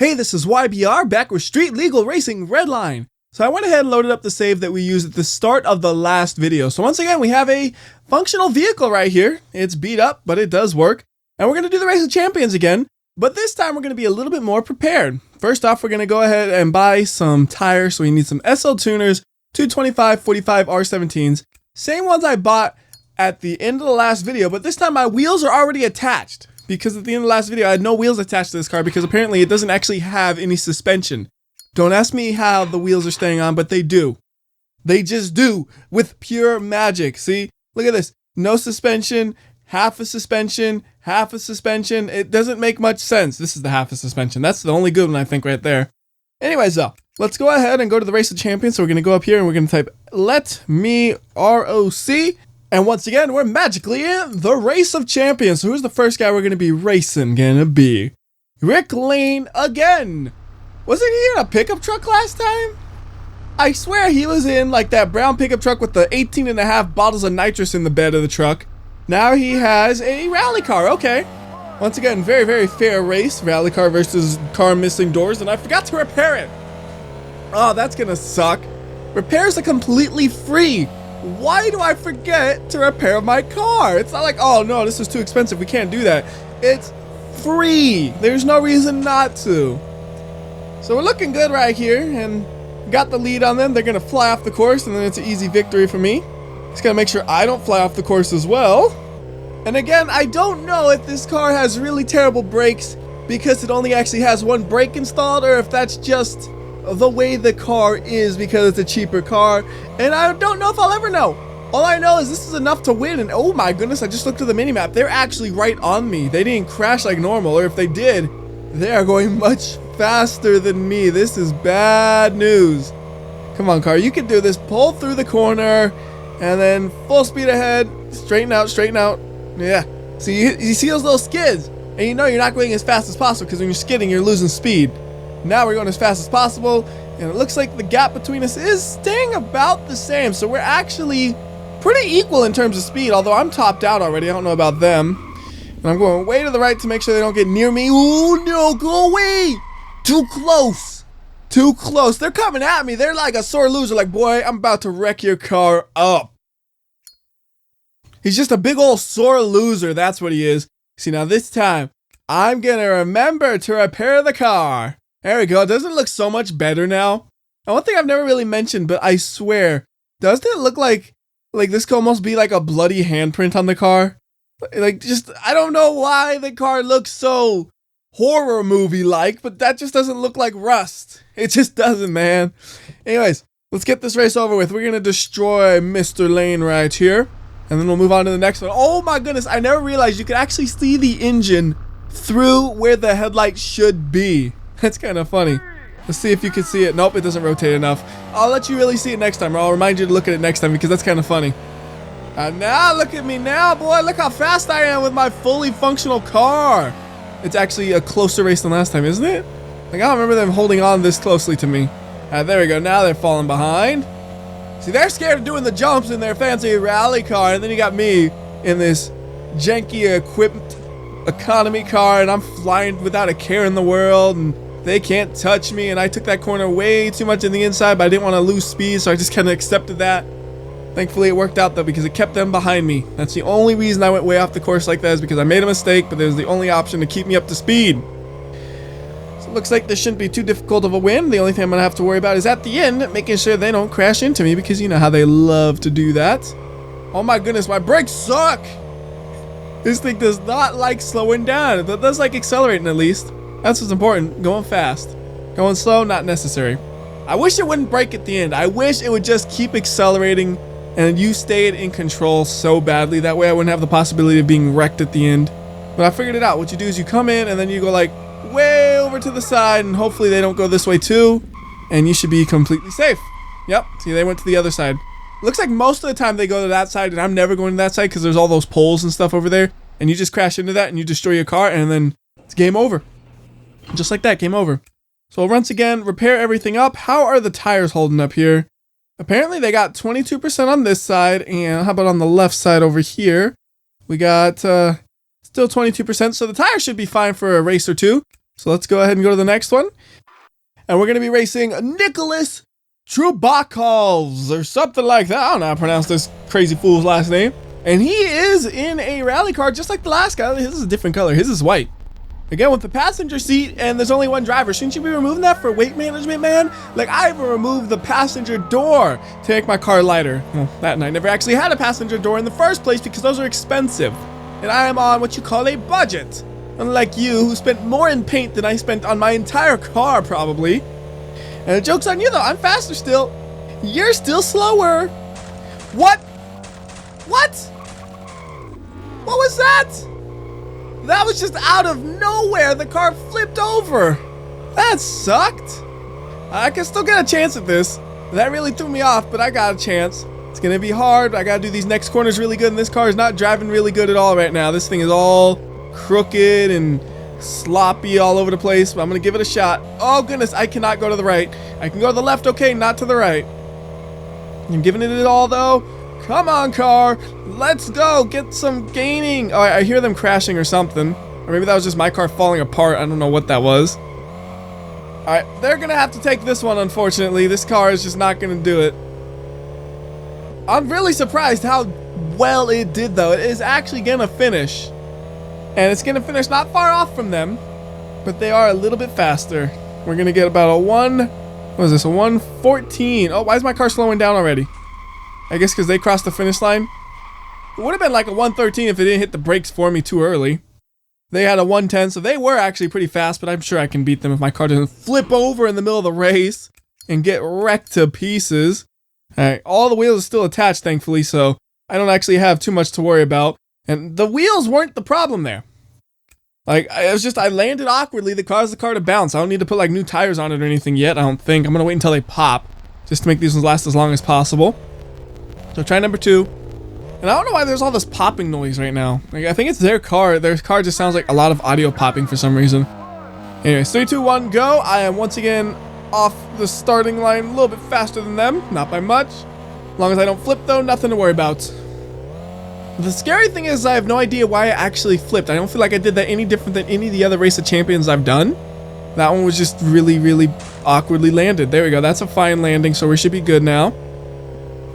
Hey, this is WhyBeAre back with Street Legal Racing Redline. So I went ahead and loaded up the save that we used at the start of the last video. So once again, we have a functional vehicle right here. It's beat up, but it does work. And we're going to do the Race of Champions again, but this time we're going to be a little bit more prepared. First off, we're going to go ahead and buy some tires. So we need some SL tuners, 225, 45 R17s. Same ones I bought at the end of the last video, but this time my wheels are already attached. Because at the end of the last video, I had no wheels attached to this car because apparently it doesn't actually have any suspension. Don't ask me how the wheels are staying on, but they do. They just do with pure magic. See, look at this. No suspension, half a suspension, half a suspension. It doesn't make much sense. This is the half a suspension. That's the only good one, I think, right there. Anyways, though, let's go ahead and go to the Race of Champions. So we're going to go up here and we're going to type let me ROC. And once again, we're magically in the Race of Champions. So who's the first guy we're going to be racing? Gonna be Rick Lane again. Wasn't he in a pickup truck last time? I swear he was in like that brown pickup truck with the 18.5 bottles of nitrous in the bed of the truck. Now he has a rally car. Okay. Once again, very, very fair race. Rally car versus car missing doors. And I forgot to repair it. Oh, that's going to suck. Repairs are completely free. Why do I forget to repair my car? It's not like, oh no, this is too expensive, we can't do that. It's free. There's no reason not to. So we're looking good right here and got the lead on them. They're gonna fly off the course and then it's an easy victory for me. Just gotta make sure I don't fly off the course as well. And again, I don't know if this car has really terrible brakes because it only actually has one brake installed or if that's just the way the car is because it's a cheaper car, and I don't know if I'll ever know. All I know is this is enough to win, and oh my goodness, I just looked at the minimap. They're actually right on me. They didn't crash like normal, or if they did, they are going much faster than me. This is bad news. Come on, car, you can do this. Pull through the corner, and then full speed ahead. Straighten out, straighten out. Yeah. So you see those little skids, and you know you're not going as fast as possible because when you're skidding, you're losing speed. Now we're going as fast as possible, and it looks like the gap between us is staying about the same. So we're actually pretty equal in terms of speed, although I'm topped out already. I don't know about them. And I'm going way to the right to make sure they don't get near me. Oh no, go away! Too close. Too close. They're coming at me. They're like a sore loser, like, boy, I'm about to wreck your car up. He's just a big old sore loser. That's what he is. See, now this time, I'm going to remember to repair the car. There we go. Doesn't it look so much better now? And one thing I've never really mentioned, but I swear, doesn't it look like this could almost be like a bloody handprint on the car? Like, just, I don't know why the car looks so horror movie-like, but that just doesn't look like rust. It just doesn't, man. Anyways, let's get this race over with. We're going to destroy Mr. Lane right here, and then we'll move on to the next one. Oh my goodness, I never realized you could actually see the engine through where the headlight should be. That's kind of funny. Let's see if you can see it. Nope, it doesn't rotate enough. I'll let you really see it next time, or I'll remind you to look at it next time because that's kind of funny. Now look at me now, boy. Look how fast I am with my fully functional car. It's actually a closer race than last time, isn't it? Like, I don't remember them holding on this closely to me. There we go. Now they're falling behind. See, they're scared of doing the jumps in their fancy rally car, and then you got me in this janky equipped economy car, and I'm flying without a care in the world, and they can't touch me, and I took that corner way too much in the inside, but I didn't want to lose speed, so I just kind of accepted that. Thankfully, it worked out, though, because it kept them behind me. That's the only reason I went way off the course like that is because I made a mistake, but it was the only option to keep me up to speed. So it looks like this shouldn't be too difficult of a win. The only thing I'm going to have to worry about is at the end, making sure they don't crash into me, because you know how they love to do that. Oh my goodness, my brakes suck! This thing does not like slowing down. It does like accelerating at least. That's what's important. Going fast. Going slow, not necessary. I wish it wouldn't brake at the end. I wish it would just keep accelerating and you stayed in control so badly. That way I wouldn't have the possibility of being wrecked at the end. But I figured it out. What you do is you come in and then you go like way over to the side and hopefully they don't go this way too. And you should be completely safe. Yep. See, they went to the other side. Looks like most of the time they go to that side and I'm never going to that side because there's all those poles and stuff over there. And you just crash into that and you destroy your car and then it's game over. Just like that, game over. So once again, repair everything up. How are the tires holding up here? Apparently they got 22% on this side, and how about on the left side over here? We got still 22%, so the tires should be fine for a race or two. So let's go ahead and go to the next one. And we're going to be racing Nicholas Trubakov or something like that. I don't know how to pronounce this crazy fool's last name. And he is in a rally car just like the last guy. His is a different color. His is white. Again, with the passenger seat, and there's only one driver. Shouldn't you be removing that for weight management, man? Like, I even removed the passenger door to make my car lighter. Well, that night, I never actually had a passenger door in the first place because those are expensive. And I am on what you call a budget. Unlike you, who spent more in paint than I spent on my entire car, probably. And the joke's on you, though. I'm faster still. You're still slower. What? What? What was that? That was just out of nowhere. The car flipped over. That sucked. I can still get a chance at this. That really threw me off, but I got a chance. It's gonna be hard. I gotta do these next corners really good, and this car is not driving really good at all right now. This thing is all crooked and sloppy all over the place, but I'm gonna give it a shot. Oh goodness, I cannot go to the right. I can go to the left, okay, not to the right. I'm giving it all though. Come on, car. Let's go. Get some gaining. Oh, I hear them crashing or something. Or maybe that was just my car falling apart. I don't know what that was. Alright, they're gonna have to take this one, unfortunately. This car is just not gonna do it. I'm really surprised how well it did, though. It is actually gonna finish. And it's gonna finish not far off from them. But they are a little bit faster. We're gonna get about a 114. Oh, why is my car slowing down already? I guess because they crossed the finish line. It would have been like a 113 if it didn't hit the brakes for me too early. They had a 110, so they were actually pretty fast, but I'm sure I can beat them if my car doesn't flip over in the middle of the race and get wrecked to pieces. Alright, all the wheels are still attached, thankfully, so I don't actually have too much to worry about. And the wheels weren't the problem there. Like, it was just I landed awkwardly that caused the car to bounce. I don't need to put like new tires on it or anything yet, I don't think. I'm gonna wait until they pop, just to make these ones last as long as possible. So try number 2. And I don't know why there's all this popping noise right now. Like, I think it's their car. Their car just sounds like a lot of audio popping for some reason. Anyways, 3, 2, 1, go. I am once again off the starting line a little bit faster than them. Not by much. As long as I don't flip though, nothing to worry about. The scary thing is I have no idea why I actually flipped. I don't feel like I did that any different than any of the other Race of Champions I've done. That one was just really, really awkwardly landed. There we go. That's a fine landing, so we should be good now.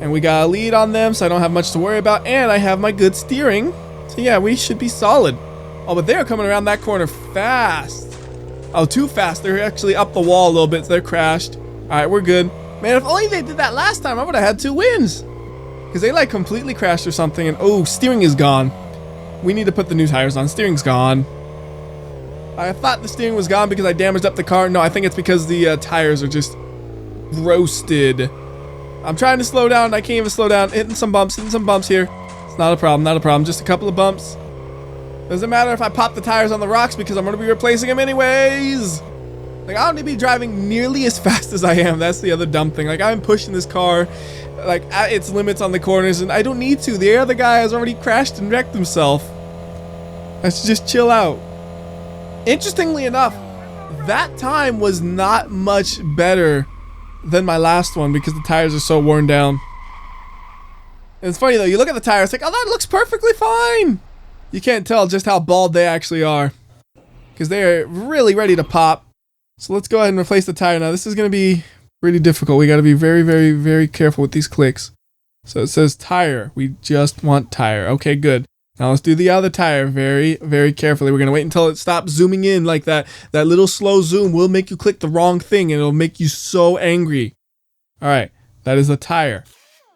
And we got a lead on them, so I don't have much to worry about. And I have my good steering. So yeah, we should be solid. Oh, but they're coming around that corner fast. Oh, too fast. They're actually up the wall a little bit, so they're crashed. Alright, we're good. Man, if only they did that last time, I would have had 2 wins. Because they like completely crashed or something, and oh, steering is gone. We need to put the new tires on. Steering's gone. I thought the steering was gone because I damaged up the car. No, I think it's because the tires are just roasted. I'm trying to slow down. I can't even slow down. Hitting some bumps here. It's not a problem, not a problem. Just a couple of bumps. Doesn't matter if I pop the tires on the rocks because I'm going to be replacing them anyways. Like, I don't need to be driving nearly as fast as I am. That's the other dumb thing. Like, I'm pushing this car like at its limits on the corners, and I don't need to. The other guy has already crashed and wrecked himself. Let's just chill out. Interestingly enough, that time was not much better than my last one because the tires are so worn down. And it's funny though, you look at the tires, like, oh, that looks perfectly fine. You can't tell just how bald they actually are because they're really ready to pop. So let's go ahead and replace the tire now. This is going to be pretty difficult. We got to be very, very, very careful with these clicks. So it says tire. We just want tire. Okay, good. Now let's do the other tire very, very carefully. We're going to wait until it stops zooming in like that. That little slow zoom will make you click the wrong thing and it'll make you so angry. All right, that is the tire.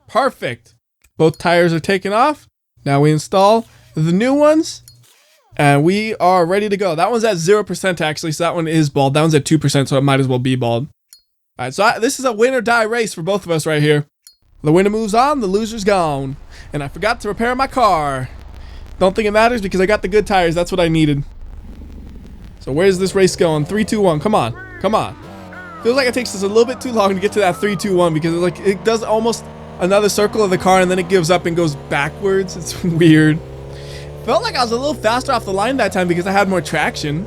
Perfect. Both tires are taken off. Now we install the new ones and we are ready to go. That one's at 0% actually, so that one is bald. That one's at 2%, so it might as well be bald. All right, so this is a win or die race for both of us right here. The winner moves on, the loser's gone. And I forgot to repair my car. Don't think it matters because I got the good tires. That's what I needed. So where's this race going? 3, 2, 1. Come on. Come on. Feels like it takes us a little bit too long to get to that 3, 2, 1 because like it does almost another circle of the car and then it gives up and goes backwards. It's weird. Felt like I was a little faster off the line that time because I had more traction.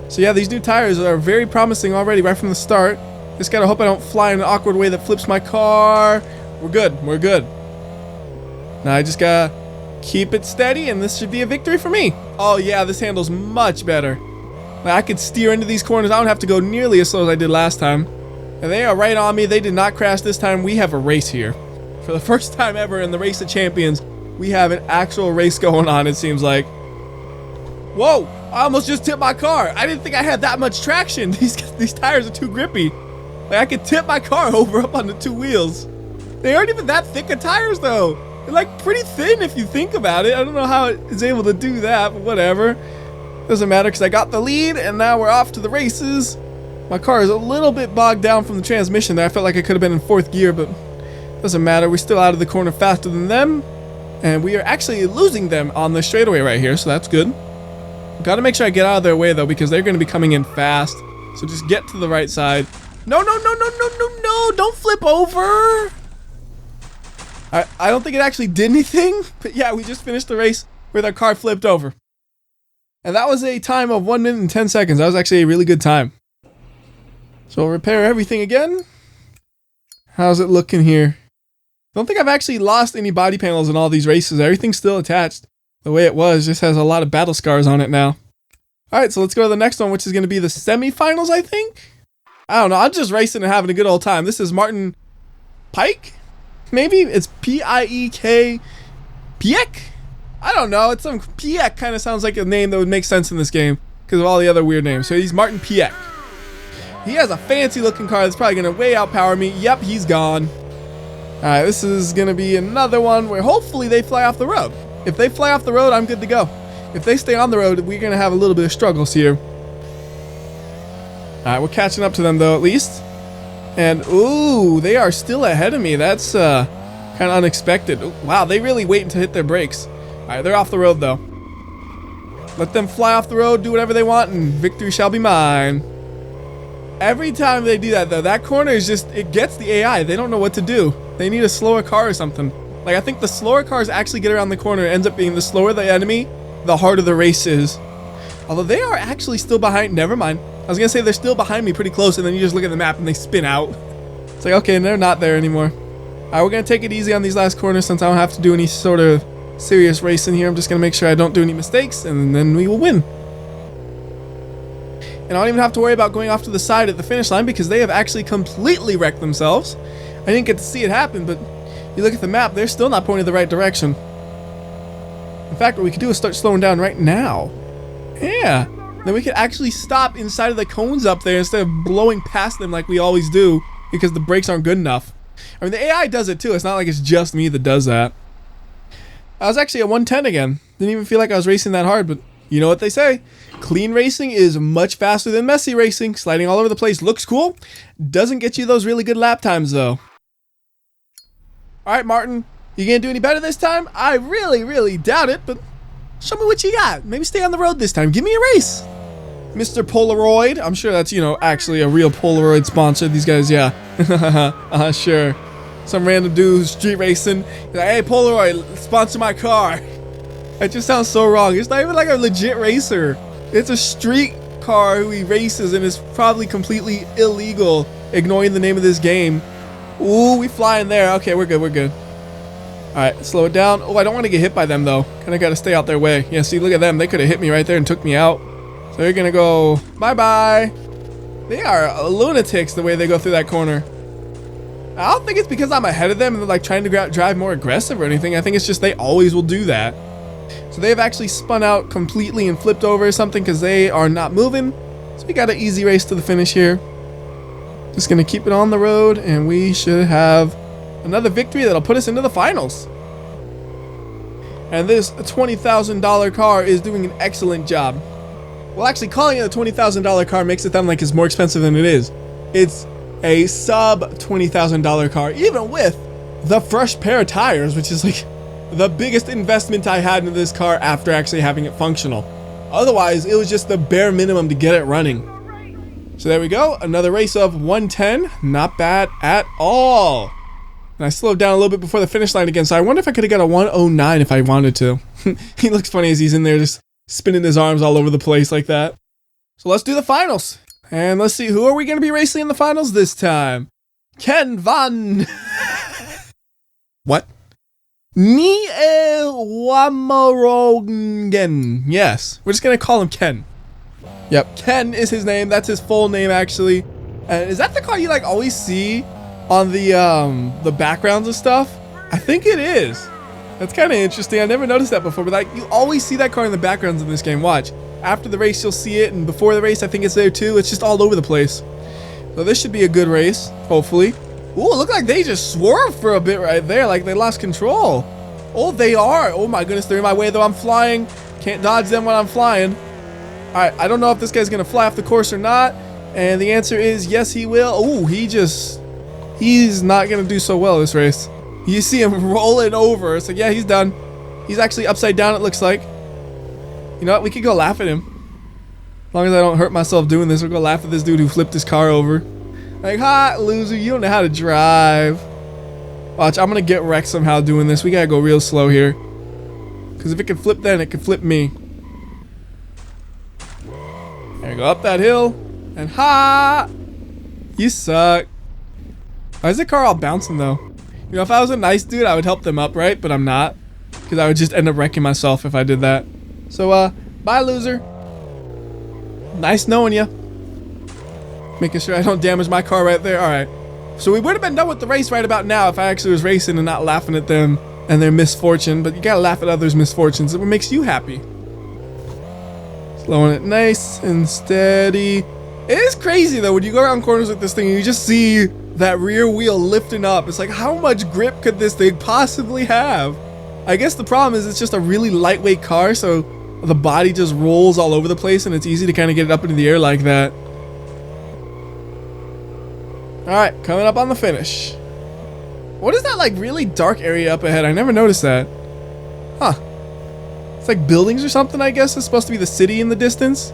So yeah, these new tires are very promising already right from the start. Just gotta hope I don't fly in an awkward way that flips my car. We're good. We're good. Now I just gotta keep it steady and this should be a victory for me. Oh yeah, this handles much better. I could steer into these corners. I don't have to go nearly as slow as I did last time. And they are right on me. They did not crash this time. We have a race here. For the first time ever in the Race of Champions, we have an actual race going on, it seems like. Whoa! I almost just tipped my car. I didn't think I had that much traction. These tires are too grippy. Like, I could tip my car over up on the two wheels. They aren't even that thick of tires, though. They're like pretty thin if you think about it. I don't know how it is able to do that, but whatever. Doesn't matter because I got the lead, and now we're off to the races. My car is a little bit bogged down from the transmission there. I felt like I could have been in fourth gear, but doesn't matter. We're still out of the corner faster than them, and we are actually losing them on the straightaway right here, so that's good. Got to make sure I get out of their way, though, because they're going to be coming in fast. So just get to the right side. No, no, no, no, no, no, no. Don't flip over. I don't think it actually did anything, but yeah, we just finished the race with our car flipped over. And that was a time of 1 minute and 10 seconds. That was actually a really good time. So we'll repair everything again. How's it looking here? Don't think I've actually lost any body panels in all these races. Everything's still attached the way it was. Just has a lot of battle scars on it now. Alright, so let's go to the next one, which is going to be the semifinals, I think? I don't know. I'm just racing and having a good old time. This is Martin Pike? Maybe? It's P-I-E-K... Piek? I don't know. It's some... Piek kind of sounds like a name that would make sense in this game because of all the other weird names. So he's Martin Piek. He has a fancy looking car that's probably going to way outpower me. Yep, he's gone. Alright, this is going to be another one where hopefully they fly off the road. If they fly off the road, I'm good to go. If they stay on the road, we're going to have a little bit of struggles here. Alright, we're catching up to them though, at least. And, ooh, they are still ahead of me. That's kind of unexpected. Ooh, wow, they really waiting to hit their brakes. Alright, they're off the road though. Let them fly off the road, do whatever they want, and victory shall be mine. Every time they do that though, that corner is just, it gets the AI. They don't know what to do. They need a slower car or something. Like, I think the slower cars actually get around the corner. It ends up being the slower the enemy, the harder the race is. Although they are actually still behind. Never mind. I was going to say they're still behind me pretty close, and then you just look at the map and they spin out. It's like, okay, and they're not there anymore. Alright, we're going to take it easy on these last corners since I don't have to do any sort of serious racing here. I'm just going to make sure I don't do any mistakes, and then we will win. And I don't even have to worry about going off to the side at the finish line because they have actually completely wrecked themselves. I didn't get to see it happen, but you look at the map, they're still not pointing the right direction. In fact, what we could do is start slowing down right now. Yeah. Then we could actually stop inside of the cones up there instead of blowing past them like we always do because the brakes aren't good enough. I mean, the AI does it too. It's not like it's just me that does that. I was actually at 110 again. Didn't even feel like I was racing that hard, but you know what they say. Clean racing is much faster than messy racing. Sliding all over the place looks cool. Doesn't get you those really good lap times though. Alright, Martin. You gonna do any better this time? I really, really doubt it, but show me what you got. Maybe stay on the road this time. Give me a race. Mr. Polaroid. I'm sure that's, you know, actually a real Polaroid sponsor. These guys, yeah. Sure. Some random dude who's street racing. He's like, hey, Polaroid, sponsor my car. It just sounds so wrong. It's not even like a legit racer. It's a street car who he races and is probably completely illegal, ignoring the name of this game. Ooh, we fly in there. Okay, we're good, we're good. Alright, slow it down. Oh, I don't want to get hit by them, though. Kind of got to stay out their way. Yeah, see, look at them. They could have hit me right there and took me out. So they're going to go bye-bye. They are lunatics the way they go through that corner. I don't think it's because I'm ahead of them and they're like trying to drive more aggressive or anything. I think it's just they always will do that. So they've actually spun out completely and flipped over or something because they are not moving. So we got an easy race to the finish here. Just going to keep it on the road and we should have another victory that'll put us into the finals. And this $20,000 car is doing an excellent job. Well, actually, calling it a $20,000 car makes it sound like it's more expensive than it is. It's a sub $20,000 car, even with the fresh pair of tires, which is like the biggest investment I had into this car after actually having it functional. Otherwise, it was just the bare minimum to get it running. So there we go, another race of 110. Not bad at all. And I slowed down a little bit before the finish line again, so I wonder if I could have got a 109 if I wanted to. He looks funny as he's in there just spinning his arms all over the place like that. So let's do the finals. And let's see, who are we going to be racing in the finals this time? Ken Van... What? Niewamorongen. Yes, we're just going to call him Ken. Yep, Ken is his name. That's his full name, actually. And is that the car you like always see on the backgrounds and stuff? I think it is. That's kind of interesting. I never noticed that before, but like you always see that car in the backgrounds in this game. Watch. After the race, you'll see it, and before the race, I think it's there too. It's just all over the place. So this should be a good race, hopefully. Ooh, it looked like they just swerved for a bit right there, like they lost control. Oh, they are. Oh my goodness, they're in my way though. I'm flying. Can't dodge them when I'm flying. All right, I don't know if this guy's gonna fly off the course or not. And the answer is yes, he will. Oh, he's not gonna do so well this race. You see him rolling over. It's like, yeah, he's done. He's actually upside down, it looks like. You know what? We could go laugh at him. As long as I don't hurt myself doing this, we'll go laugh at this dude who flipped his car over. Like, ha, loser, you don't know how to drive. Watch, I'm gonna get wrecked somehow doing this. We gotta go real slow here. Because if it can flip then, it can flip me. There you go, up that hill. And ha! You suck. Why is the car all bouncing though? You know, if I was a nice dude, I would help them up, right? But I'm not. Because I would just end up wrecking myself if I did that. So, bye, loser. Nice knowing you. Making sure I don't damage my car right there. Alright. So we would have been done with the race right about now if I actually was racing and not laughing at them and their misfortune. But you gotta laugh at others' misfortunes. It makes you happy. Slowing it nice and steady. It is crazy though when you go around corners with this thing and you just see that rear wheel lifting up. It's like, how much grip could this thing possibly have? I guess the problem is it's just a really lightweight car, so the body just rolls all over the place and it's easy to kind of get it up into the air like that. Alright, coming up on the finish. What is that like really dark area up ahead? I never noticed that. Huh. It's like buildings or something, I guess. It's supposed to be the city in the distance.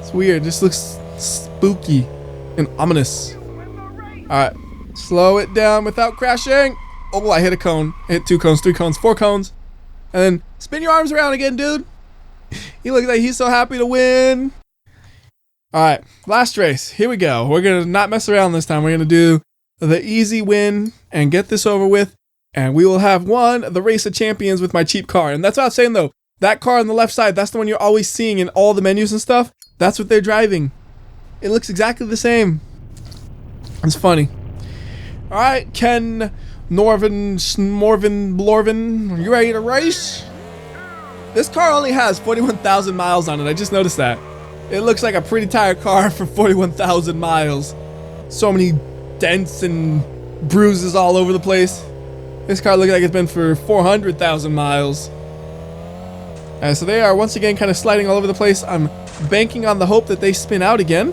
It's weird. It just looks spooky and ominous. Alright, slow it down without crashing. Oh, I hit a cone. I hit 2 cones, 3 cones, 4 cones. And then spin your arms around again, dude. He looks like he's so happy to win. Alright, last race. Here we go. We're going to not mess around this time. We're going to do the easy win and get this over with. And we will have won the race of champions with my cheap car. And that's what I was saying though. That car on the left side, that's the one you're always seeing in all the menus and stuff. That's what they're driving. It looks exactly the same. It's funny. Alright, Ken, Norvin, Blorvin, are you ready to race? This car only has 41,000 miles on it. I just noticed that. It looks like a pretty tired car for 41,000 miles. So many dents and bruises all over the place. This car looks like it's been for 400,000 miles. So they are once again kind of sliding all over the place. I'm banking on the hope that they spin out again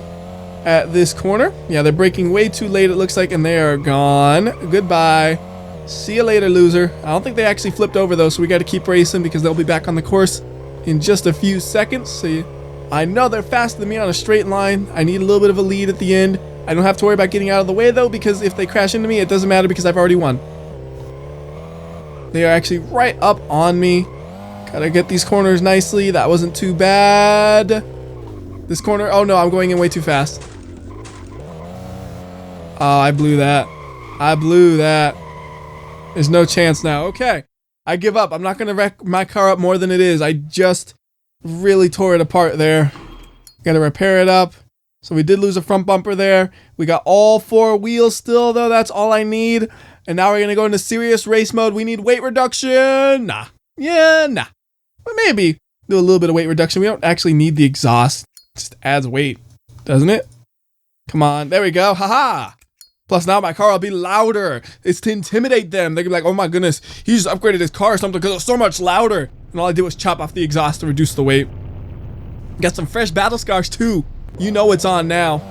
at this corner. Yeah, they're braking way too late it looks like, and they are gone. Goodbye. See you later, loser. I don't think they actually flipped over though, so we got to keep racing because they'll be back on the course in just a few seconds. So I know they're faster than me on a straight line. I need a little bit of a lead at the end. I don't have to worry about getting out of the way though, because if they crash into me, it doesn't matter because I've already won. They are actually right up on me. Gotta get these corners nicely. That wasn't too bad. This corner, oh no, I'm going in way too fast. Oh, I blew that. I blew that. There's no chance now. Okay, I give up. I'm not gonna wreck my car up more than it is. I just really tore it apart there. Gotta repair it up. So we did lose a front bumper there. We got all 4 wheels still though. That's all I need. And now we're gonna go into serious race mode. We need weight reduction. Nah. Yeah, nah. But maybe do a little bit of weight reduction. We don't actually need the exhaust. It just adds weight, doesn't it? Come on. There we go. Haha. Plus now my car will be louder. It's to intimidate them. They're gonna be like, oh my goodness, he just upgraded his car or something because it's so much louder. And all I did was chop off the exhaust to reduce the weight. Got some fresh battle scars too. You know it's on now.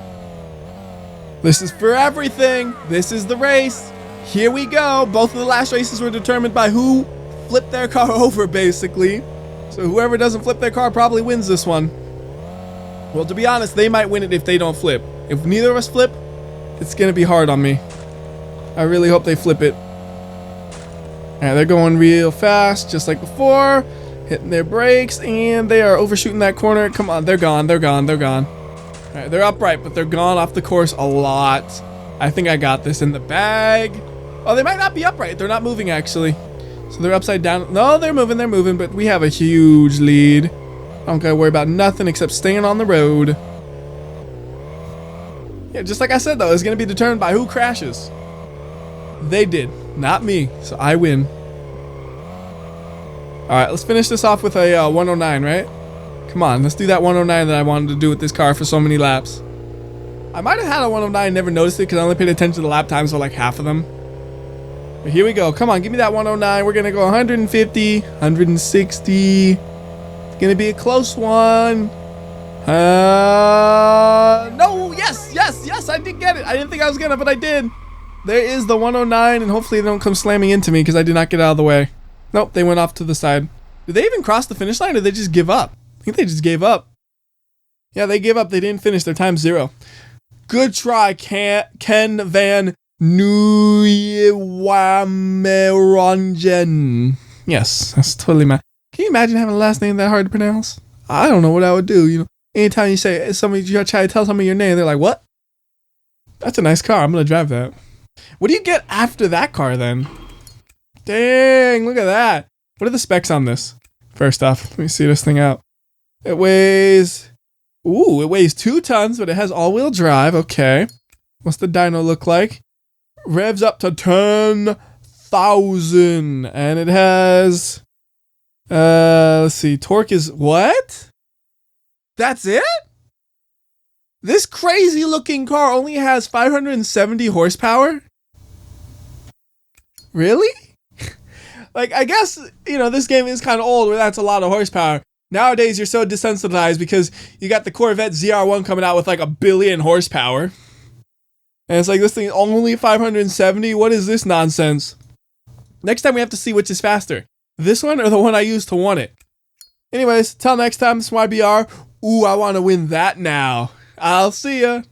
This is for everything. This is the race. Here we go. Both of the last races were determined by who flipped their car over, basically. So whoever doesn't flip their car probably wins this one. Well, to be honest, they might win it if they don't flip. If neither of us flip, it's gonna be hard on me. I really hope they flip it. Alright, they're going real fast, just like before. Hitting their brakes, and they are overshooting that corner. Come on, they're gone, they're gone, they're gone. Alright, they're upright, but they're gone off the course a lot. I think I got this in the bag. Oh, they might not be upright. They're not moving, actually. So they're upside down. No, they're moving, but we have a huge lead. I don't gotta worry about nothing except staying on the road. Yeah, just like I said though, it's gonna be determined by who crashes. They did, not me, so I win. Alright, let's finish this off with a 109, right? Come on, let's do that 109 that I wanted to do with this car for so many laps. I might have had a 109, never noticed it because I only paid attention to the lap times for like half of them. But here we go. Come on, give me that 109. We're going to go 150, 160. It's going to be a close one. No, yes, I did get it. I didn't think I was going to, but I did. There is the 109, and hopefully they don't come slamming into me because I did not get out of the way. Nope, they went off to the side. Did they even cross the finish line, or did they just give up? I think they just gave up. Yeah, they gave up. They didn't finish. Their time's 0. Good try, Ken Van Nieuwamerongen. Yes, that's totally my. Can you imagine having a last name that hard to pronounce? I don't know what I would do. You know, anytime you say somebody, you try to tell somebody your name, they're like, "What? That's a nice car. I'm gonna drive that." What do you get after that car then? Dang, look at that. What are the specs on this? First off, let me see this thing out. It weighs 2 tons, but it has all-wheel drive. Okay. What's the dyno look like? Revs up to 10,000. And it has, let's see, torque is what? That's it? This crazy looking car only has 570 horsepower? Really? Like, I guess, you know, this game is kind of old where that's a lot of horsepower. Nowadays, you're so desensitized because you got the Corvette ZR1 coming out with like 1 billion horsepower. And it's like, this thing only 570? What is this nonsense? Next time we have to see which is faster. This one or the one I used to want it. Anyways, till next time, this is WhyBeAre. Ooh, I want to win that now. I'll see ya.